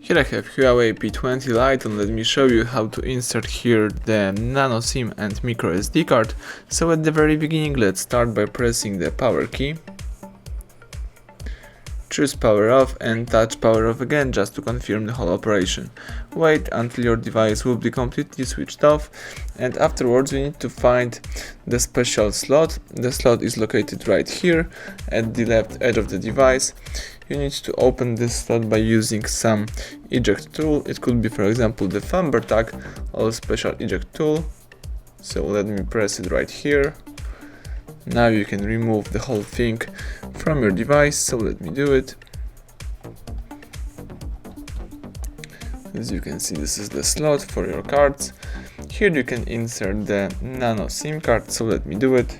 Here I have HUAWEI P20 Lite, and let me show you how to insert here the Nano SIM and micro SD card. So at the very beginning, let's start by pressing the power key. Choose power off and touch power off again just to confirm the whole operation. Wait until your device will be completely switched off, and afterwards we need to find the special slot. The slot is located right here at the left edge of the device. You need to open this slot by using some eject tool. It could be, for example, the thumb tag or special eject tool. So let me press it right here. Now you can remove the whole thing from your device, so let me do it. As you can see, this is the slot for your cards. Here you can insert the Nano SIM card, so let me do it.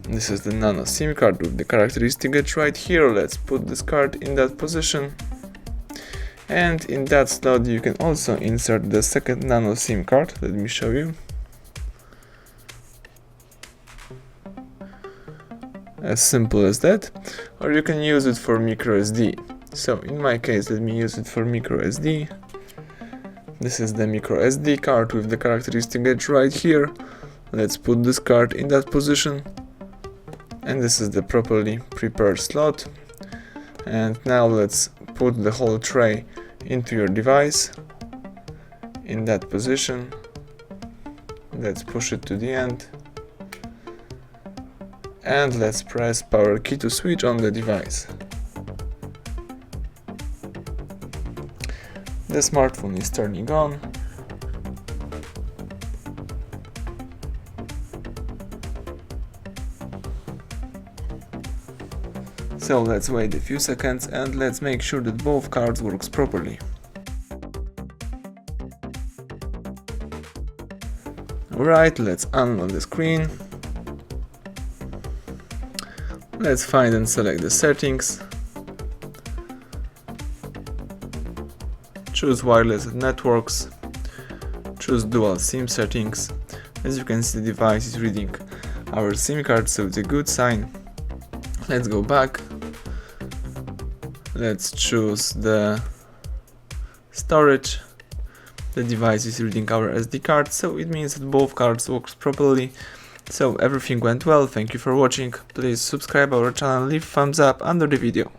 This is the Nano SIM card with the characteristic edge right here. Let's put this card in that position. And in that slot you can also insert the second Nano SIM card. Let me show you. As simple as that. Or you can use it for micro SD. So in my case, let me use it for micro SD. This is the micro SD card with the characteristic edge right here. Let's put this card in that position. And this is the properly prepared slot. And now let's put the whole tray into your device in that position. Let's push it to the end. And let's press power key to switch on the device. The smartphone is turning on. So let's wait a few seconds and let's make sure that both cards works properly. Alright, let's unlock the screen. Let's find and select the settings. Choose wireless and networks. Choose dual SIM settings. As you can see, the device is reading our SIM card, so it's a good sign. Let's go back. Let's choose the storage. The device is reading our SD card, so it means that both cards work properly. So everything went well. Thank you for watching. Please subscribe our channel, leave thumbs up under the video.